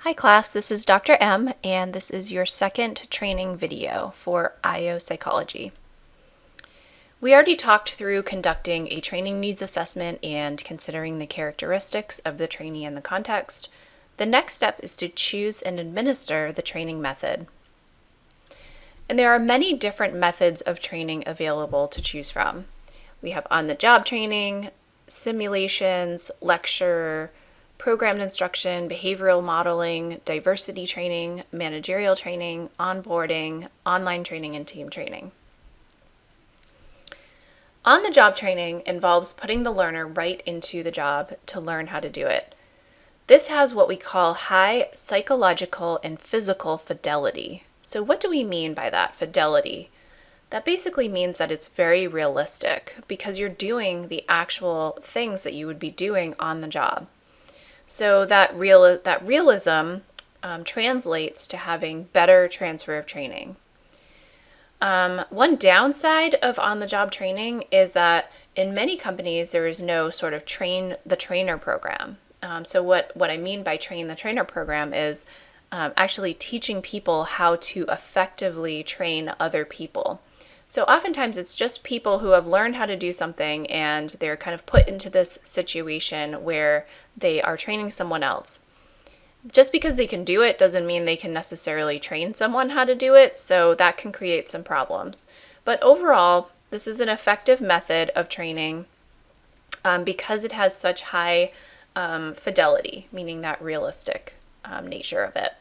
Hi class, this is Dr. M, and this is your second training video for IO Psychology. We already talked through conducting a training needs assessment and considering the characteristics of the trainee and the context. The next step is to choose and administer the training method. And there are many different methods of training available to choose from. We have on-the-job training, simulations, lecture, programmed instruction, behavioral modeling, diversity training, managerial training, onboarding, online training, and team training. On-the-job training involves putting the learner right into the job to learn how to do it. This has what we call high psychological and physical fidelity. So what do we mean by that, fidelity? That basically means that it's very realistic because you're doing the actual things that you would be doing on the job. So that realism translates to having better transfer of training. One downside of on-the-job training is that in many companies there is no sort of train the trainer program. So what I mean by train the trainer program is actually teaching people how to effectively train other people. So oftentimes it's just people who have learned how to do something and they're kind of put into this situation where they are training someone else. Just because they can do it doesn't mean they can necessarily train someone how to do it, so that can create some problems. But overall, this is an effective method of training because it has such high fidelity, meaning that realistic nature of it.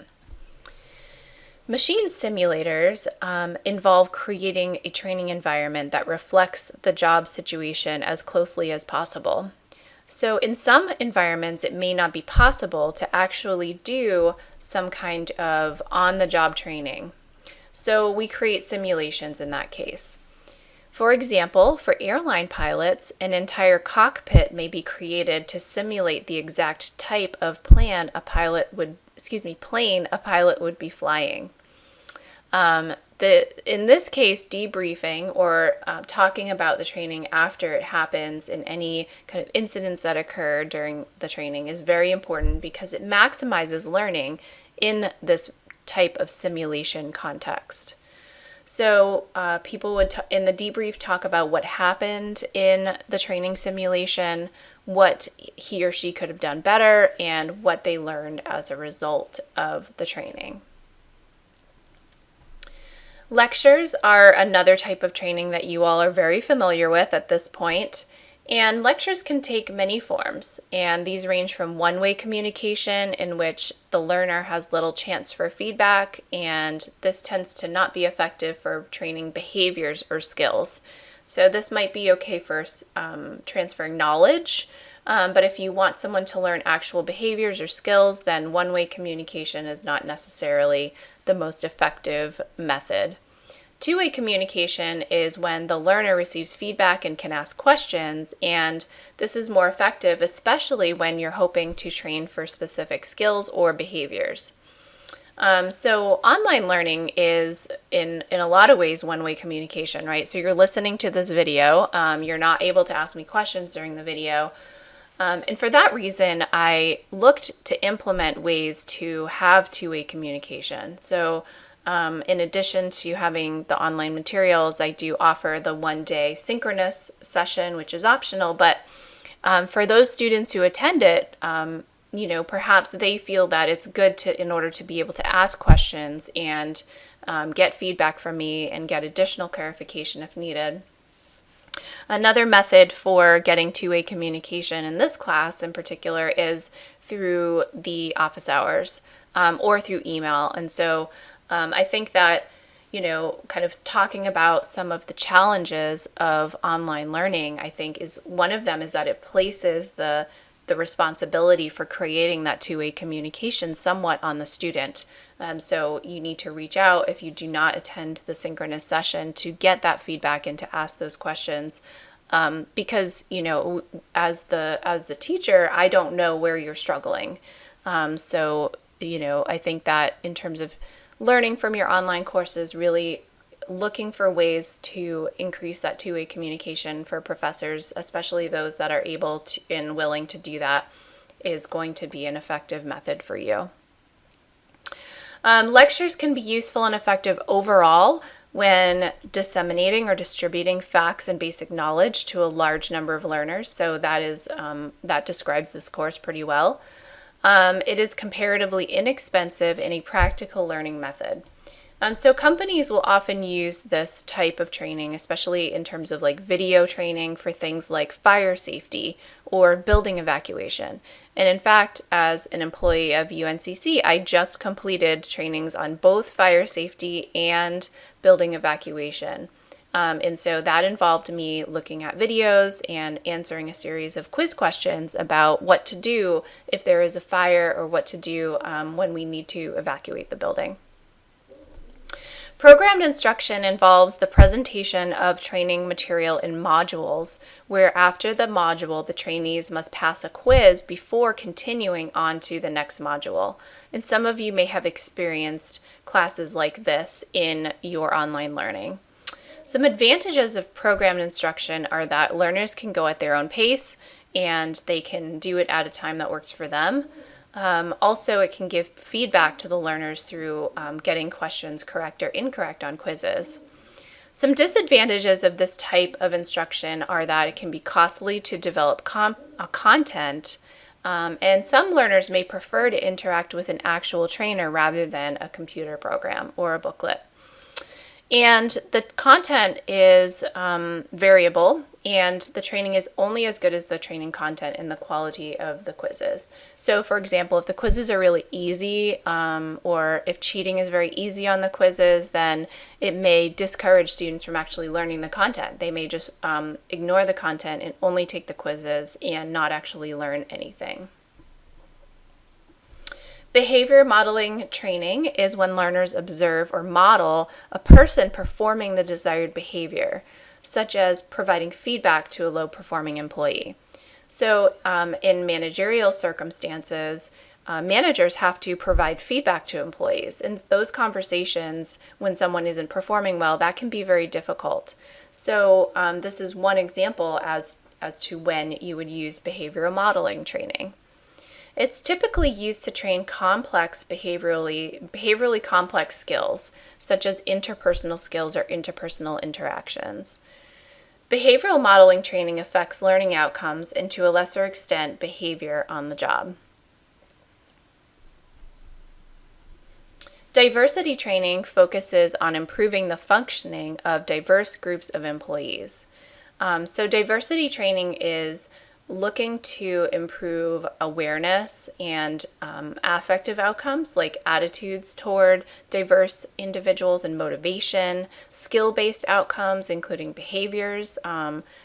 Machine simulators involve creating a training environment that reflects the job situation as closely as possible. So in some environments, it may not be possible to actually do some kind of on-the-job training. So we create simulations in that case. For example, for airline pilots, an entire cockpit may be created to simulate the exact type of plane a pilot would be flying. In this case, debriefing or talking about the training after it happens and any kind of incidents that occur during the training is very important because it maximizes learning in this type of simulation context. So people would, in the debrief, talk about what happened in the training simulation, what he or she could have done better, and what they learned as a result of the training. Lectures are another type of training that you all are very familiar with at this point, and lectures can take many forms, and these range from one-way communication in which the learner has little chance for feedback, and this tends to not be effective for training behaviors or skills. So this might be okay for transferring knowledge, but if you want someone to learn actual behaviors or skills, then one-way communication is not necessarily the most effective method. Two-way communication is when the learner receives feedback and can ask questions, and this is more effective, especially when you're hoping to train for specific skills or behaviors. So online learning is in a lot of ways one-way communication, right? So you're listening to this video, you're not able to ask me questions during the video, and for that reason, I looked to implement ways to have two-way communication. So in addition to having the online materials, I do offer the one-day synchronous session, which is optional, but for those students who attend it, perhaps they feel that it's good in order to be able to ask questions and get feedback from me and get additional clarification if needed. Another method for getting two-way communication in this class in particular is through the office hours or through email. And so I think that, kind of talking about some of the challenges of online learning, I think one of them is that it places the responsibility for creating that two-way communication somewhat on the student. So you need to reach out if you do not attend the synchronous session to get that feedback and to ask those questions. Because, as the teacher, I don't know where you're struggling. So I think that in terms of learning from your online courses, really looking for ways to increase that two-way communication for professors, especially those that are able to and willing to do that, is going to be an effective method for you. Lectures can be useful and effective overall when disseminating or distributing facts and basic knowledge to a large number of learners. So that describes this course pretty well. It is comparatively inexpensive and a practical learning method. So companies will often use this type of training, especially in terms of like video training for things like fire safety or building evacuation. And in fact, as an employee of UNCC, I just completed trainings on both fire safety and building evacuation. And so that involved me looking at videos and answering a series of quiz questions about what to do if there is a fire or what to do when we need to evacuate the building. Programmed instruction involves the presentation of training material in modules, where after the module, the trainees must pass a quiz before continuing on to the next module. And some of you may have experienced classes like this in your online learning. Some advantages of programmed instruction are that learners can go at their own pace and they can do it at a time that works for them. Also, it can give feedback to the learners through getting questions correct or incorrect on quizzes. Some disadvantages of this type of instruction are that it can be costly to develop content, and some learners may prefer to interact with an actual trainer rather than a computer program or a booklet. And the content is variable, and the training is only as good as the training content and the quality of the quizzes. So for example, if the quizzes are really easy, or if cheating is very easy on the quizzes, then it may discourage students from actually learning the content. They may just ignore the content and only take the quizzes and not actually learn anything. Behavior modeling training is when learners observe or model a person performing the desired behavior, such as providing feedback to a low-performing employee. So in managerial circumstances, managers have to provide feedback to employees. And those conversations, when someone isn't performing well, that can be very difficult. So this is one example as to when you would use behavioral modeling training. It's typically used to train complex behaviorally complex skills, such as interpersonal skills or interpersonal interactions. Behavioral modeling training affects learning outcomes and, to a lesser extent, behavior on the job. Diversity training focuses on improving the functioning of diverse groups of employees. So diversity training is looking to improve awareness and affective outcomes like attitudes toward diverse individuals and motivation, skill-based outcomes including behaviors,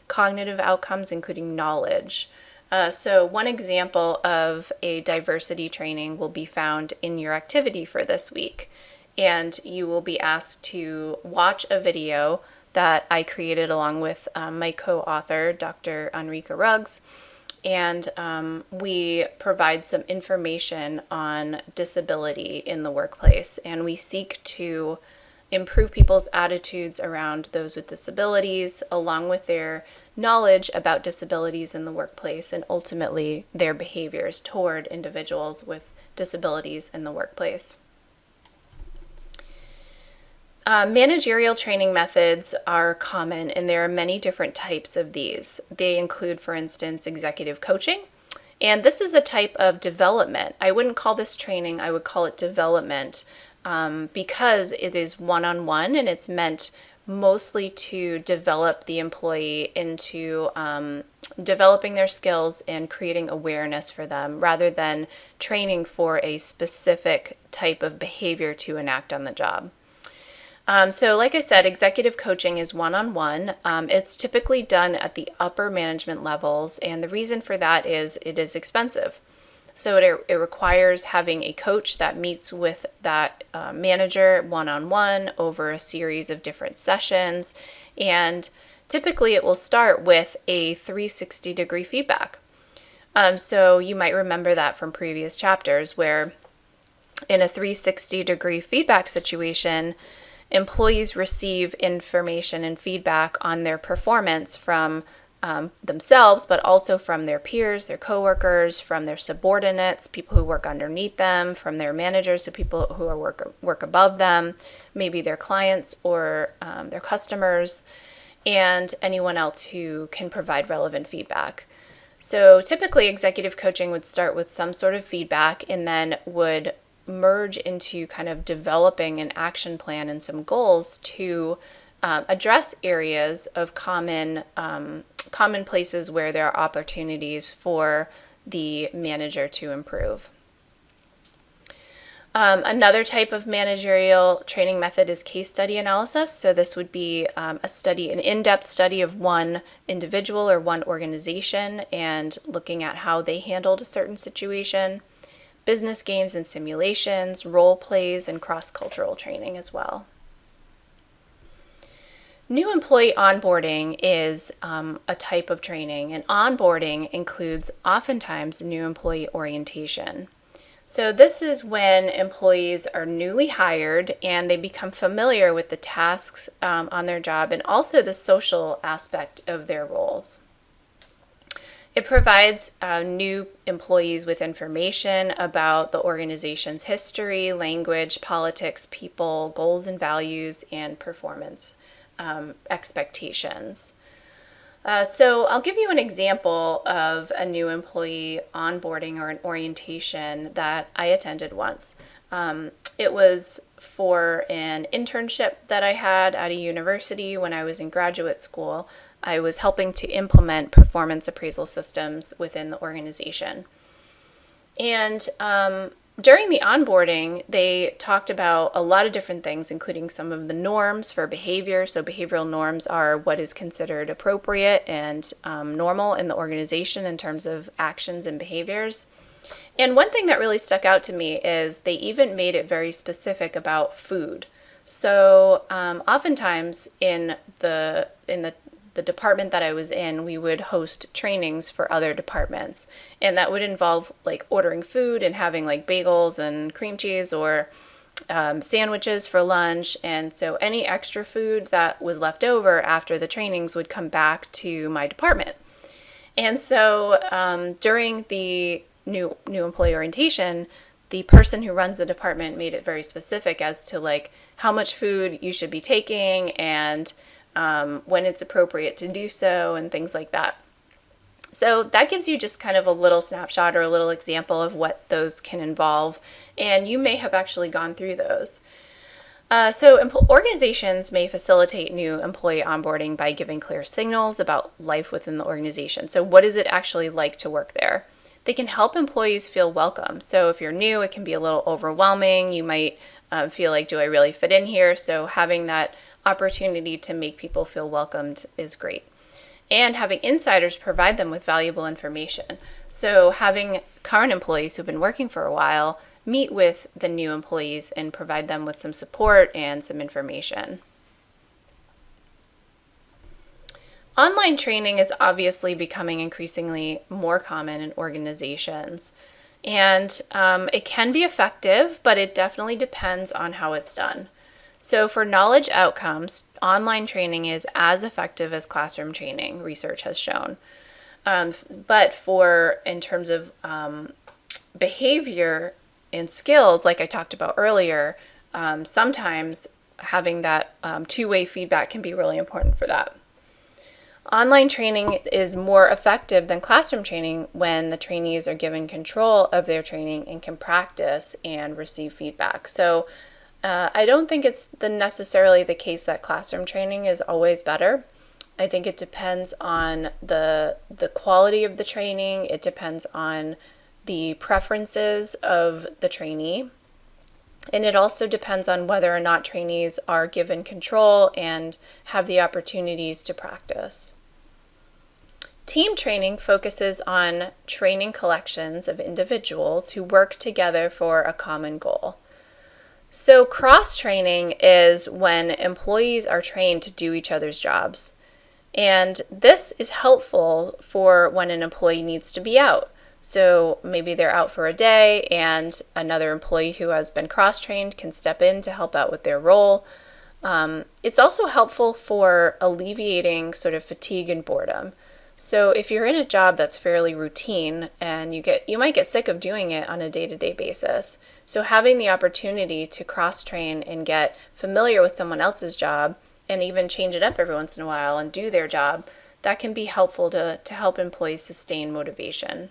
cognitive outcomes including knowledge. So one example of a diversity training will be found in your activity for this week, and you will be asked to watch a video that I created along with my co-author, Dr. Enrica Ruggs, and we provide some information on disability in the workplace, and we seek to improve people's attitudes around those with disabilities, along with their knowledge about disabilities in the workplace, and ultimately their behaviors toward individuals with disabilities in the workplace. Managerial training methods are common, and there are many different types of these. They include, for instance, executive coaching, and this is a type of development. I wouldn't call this training, I would call it development, because it is one-on-one, and it's meant mostly to develop the employee into developing their skills and creating awareness for them, rather than training for a specific type of behavior to enact on the job. So like I said, executive coaching is one-on-one. It's typically done at the upper management levels, and the reason for that is it is expensive. So it requires having a coach that meets with that manager one-on-one over a series of different sessions, and typically it will start with a 360-degree feedback. So you might remember that from previous chapters, where in a 360-degree feedback situation, employees receive information and feedback on their performance from themselves, but also from their peers, their coworkers, from their subordinates, people who work underneath them, from their managers, so people who are work above them, maybe their clients or their customers, and anyone else who can provide relevant feedback. So typically executive coaching would start with some sort of feedback and then would merge into kind of developing an action plan and some goals to address areas of common places where there are opportunities for the manager to improve. Another type of managerial training method is case study analysis. So this would be an in-depth study of one individual or one organization and looking at how they handled a certain situation. Business games and simulations, role plays, and cross-cultural training as well. New employee onboarding is a type of training, and onboarding includes oftentimes new employee orientation. So this is when employees are newly hired and they become familiar with the tasks on their job and also the social aspect of their roles. It provides new employees with information about the organization's history, language, politics, people, goals and values, and performance expectations. So I'll give you an example of a new employee onboarding or an orientation that I attended once. It was for an internship that I had at a university when I was in graduate school. I was helping to implement performance appraisal systems within the organization. And during the onboarding, they talked about a lot of different things, including some of the norms for behavior. So behavioral norms are what is considered appropriate and normal in the organization in terms of actions and behaviors. And one thing that really stuck out to me is they even made it very specific about food. So oftentimes in the department that I was in, we would host trainings for other departments, and that would involve like ordering food and having like bagels and cream cheese or sandwiches for lunch. And so any extra food that was left over after the trainings would come back to my department. And so during the new employee orientation, the person who runs the department made it very specific as to like how much food you should be taking and when it's appropriate to do so and things like that. So that gives you just kind of a little snapshot or a little example of what those can involve, and you may have actually gone through those. Organizations may facilitate new employee onboarding by giving clear signals about life within the organization. So what is it actually like to work there? They can help employees feel welcome. So if you're new, it can be a little overwhelming. You might feel like, do I really fit in here? So having that opportunity to make people feel welcomed is great. And having insiders provide them with valuable information. So having current employees who've been working for a while meet with the new employees and provide them with some support and some information. Online training is obviously becoming increasingly more common in organizations. And it can be effective, but it definitely depends on how it's done. So for knowledge outcomes, online training is as effective as classroom training, research has shown. But in terms of behavior and skills, like I talked about earlier, sometimes having that two-way feedback can be really important for that. Online training is more effective than classroom training when the trainees are given control of their training and can practice and receive feedback. So I don't think it's necessarily the case that classroom training is always better. I think it depends on the quality of the training. It depends on the preferences of the trainee. And it also depends on whether or not trainees are given control and have the opportunities to practice. Team training focuses on training collections of individuals who work together for a common goal. So cross-training is when employees are trained to do each other's jobs. And this is helpful for when an employee needs to be out. So maybe they're out for a day and another employee who has been cross-trained can step in to help out with their role. It's also helpful for alleviating sort of fatigue and boredom. So if you're in a job that's fairly routine and you might get sick of doing it on a day-to-day basis. So having the opportunity to cross-train and get familiar with someone else's job and even change it up every once in a while and do their job, that can be helpful to help employees sustain motivation.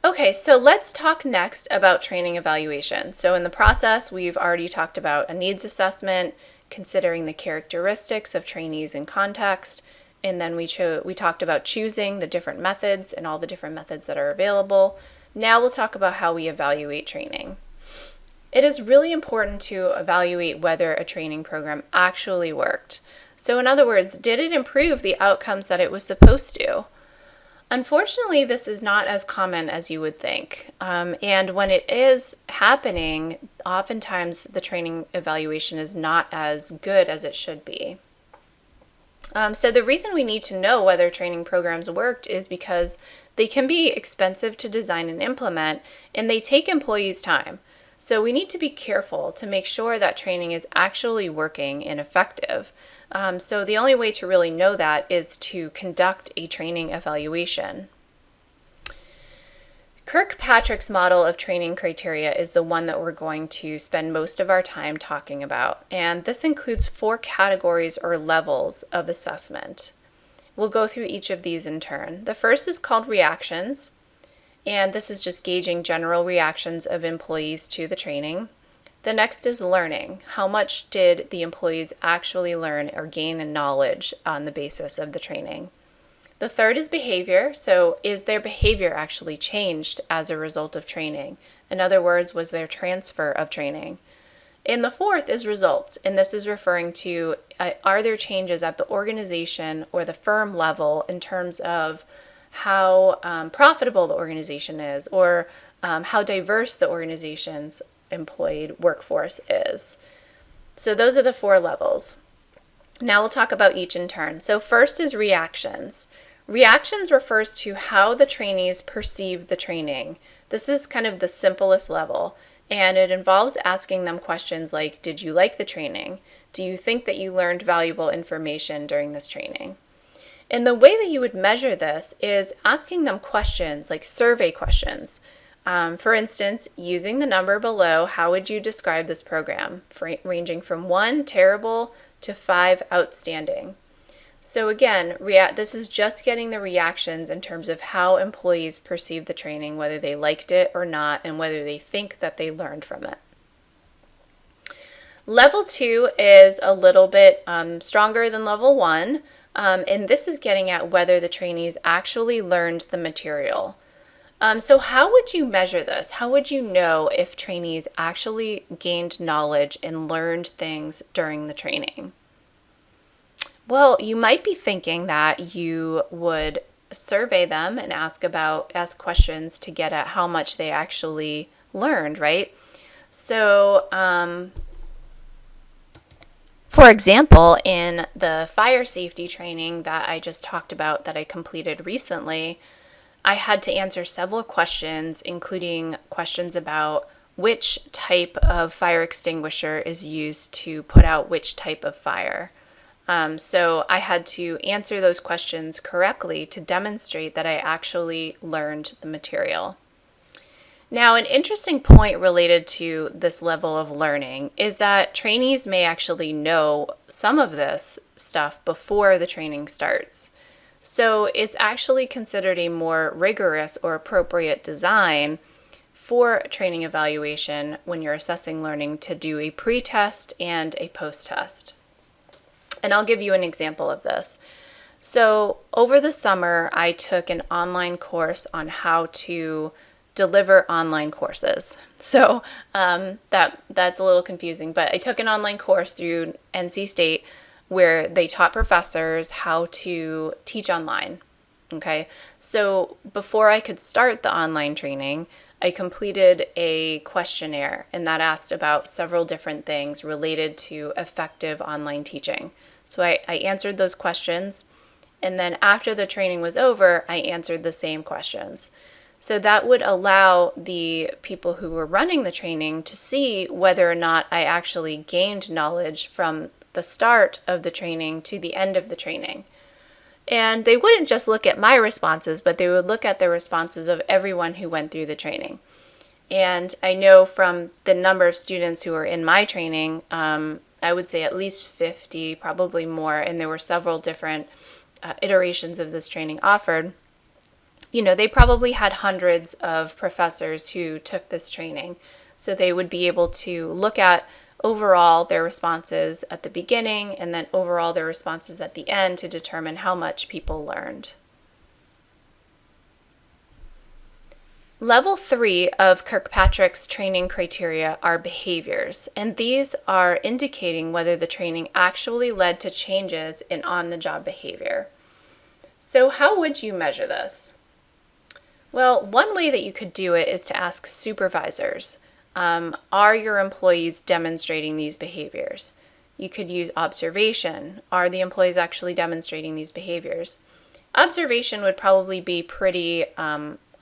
Okay, so let's talk next about training evaluation. So in the process, we've already talked about a needs assessment, considering the characteristics of trainees in context, and then we talked about choosing the different methods and all the different methods that are available. Now we'll talk about how we evaluate training. It is really important to evaluate whether a training program actually worked. So in other words, did it improve the outcomes that it was supposed to? Unfortunately, this is not as common as you would think. And when it is happening, oftentimes the training evaluation is not as good as it should be. So the reason we need to know whether training programs worked is because they can be expensive to design and implement, and they take employees' time. So we need to be careful to make sure that training is actually working and effective. So the only way to really know that is to conduct a training evaluation. Kirkpatrick's model of training criteria is the one that we're going to spend most of our time talking about, and this includes 4 categories or levels of assessment. We'll go through each of these in turn. The first is called reactions, and this is just gauging general reactions of employees to the training. The next is learning. How much did the employees actually learn or gain in knowledge on the basis of the training? The third is behavior. So is their behavior actually changed as a result of training? In other words, was there transfer of training? And the fourth is results. And this is referring to are there changes at the organization or the firm level in terms of how profitable the organization is, or how diverse the organization's employed workforce is. So those are the 4 levels. Now we'll talk about each in turn. So first is reactions. Reactions refers to how the trainees perceive the training. This is kind of the simplest level, and it involves asking them questions like, did you like the training? Do you think that you learned valuable information during this training? And the way that you would measure this is asking them questions like survey questions. For instance, using the number below, how would you describe this program? Ranging from 1, terrible, to 5, outstanding. So again, this is just getting the reactions in terms of how employees perceive the training, whether they liked it or not, and whether they think that they learned from it. Level 2 is a little bit stronger than level 1, and this is getting at whether the trainees actually learned the material. So how would you measure this? How would you know if trainees actually gained knowledge and learned things during the training? Well, you might be thinking that you would survey them and ask questions to get at how much they actually learned, right? So, for example, in the fire safety training that I just talked about that I completed recently, I had to answer several questions, including questions about which type of fire extinguisher is used to put out which type of fire. So I had to answer those questions correctly to demonstrate that I actually learned the material. Now, an interesting point related to this level of learning is that trainees may actually know some of this stuff before the training starts. So it's actually considered a more rigorous or appropriate design for training evaluation when you're assessing learning to do a pre-test and a post-test. And I'll give you an example of this. So over the summer, I took an online course on how to deliver online courses. So that's a little confusing, but I took an online course through NC State where they taught professors how to teach online. Okay, so before I could start the online training, I completed a questionnaire, and that asked about several different things related to effective online teaching. So I answered those questions, and then after the training was over, I answered the same questions. So that would allow the people who were running the training to see whether or not I actually gained knowledge from the start of the training to the end of the training. And they wouldn't just look at my responses, but they would look at the responses of everyone who went through the training. And I know from the number of students who were in my training, I would say at least 50, probably more, and there were several different iterations of this training offered. They probably had hundreds of professors who took this training. So they would be able to look at overall their responses at the beginning and then overall their responses at the end to determine how much people learned. Level 3 of Kirkpatrick's training criteria are behaviors, and these are indicating whether the training actually led to changes in on-the-job behavior. So how would you measure this? Well, one way that you could do it is to ask supervisors. Are your employees demonstrating these behaviors? You could use observation. Are the employees actually demonstrating these behaviors? Observation would probably be pretty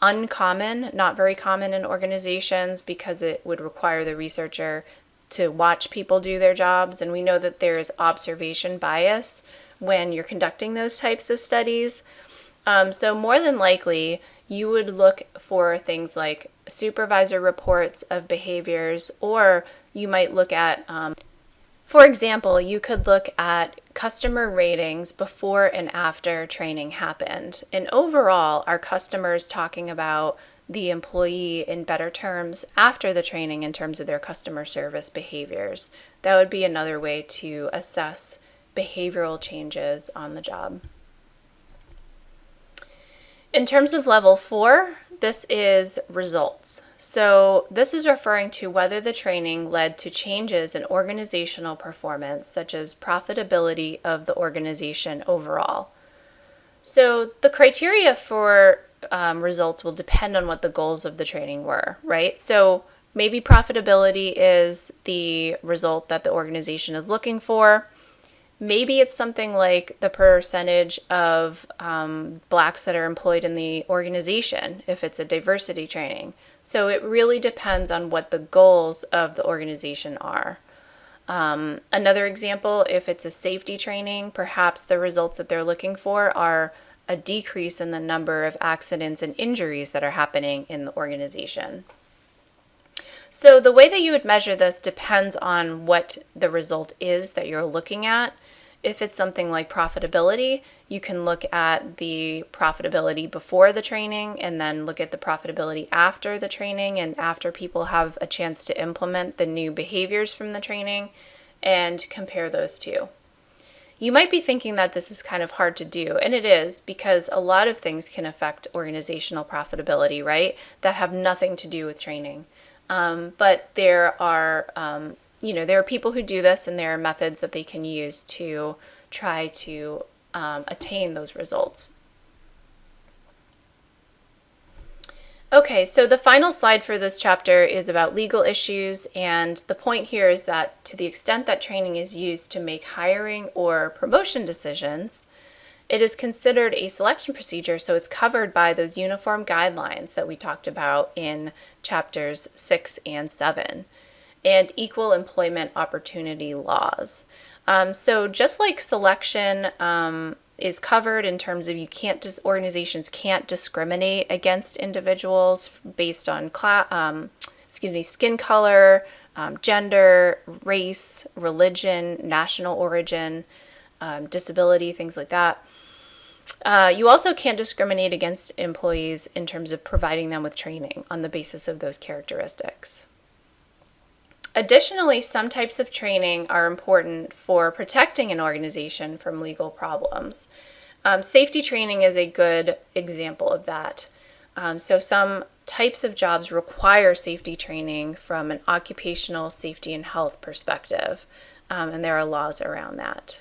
uncommon, not very common in organizations, because it would require the researcher to watch people do their jobs. And we know that there is observation bias when you're conducting those types of studies. So more than likely, you would look for things like supervisor reports of behaviors, or you might look at, for example, you could look at customer ratings before and after training happened. And overall, are customers talking about the employee in better terms after the training in terms of their customer service behaviors? That would be another way to assess behavioral changes on the job. In terms of level 4, this is results. So this is referring to whether the training led to changes in organizational performance, such as profitability of the organization overall. So the criteria for results will depend on what the goals of the training were, right? So maybe profitability is the result that the organization is looking for. Maybe it's something like the percentage of Blacks that are employed in the organization, if it's a diversity training. So it really depends on what the goals of the organization are. Another example, if it's a safety training, perhaps the results that they're looking for are a decrease in the number of accidents and injuries that are happening in the organization. So the way that you would measure this depends on what the result is that you're looking at. If it's something like profitability, you can look at the profitability before the training and then look at the profitability after the training and after people have a chance to implement the new behaviors from the training and compare those two. You might be thinking that this is kind of hard to do, and it is, because a lot of things can affect organizational profitability, right, that have nothing to do with training. But there are there are people who do this, and there are methods that they can use to try to attain those results. Okay, so the final slide for this chapter is about legal issues, and the point here is that to the extent that training is used to make hiring or promotion decisions, it is considered a selection procedure, so it's covered by those uniform guidelines that we talked about in chapters 6 and 7. And equal employment opportunity laws. So just like selection is covered in terms of organizations can't discriminate against individuals based on skin color, gender, race, religion, national origin, disability, things like that. You also can't discriminate against employees in terms of providing them with training on the basis of those characteristics. Additionally, some types of training are important for protecting an organization from legal problems. Safety training is a good example of that. So some types of jobs require safety training from an occupational safety and health perspective, and there are laws around that.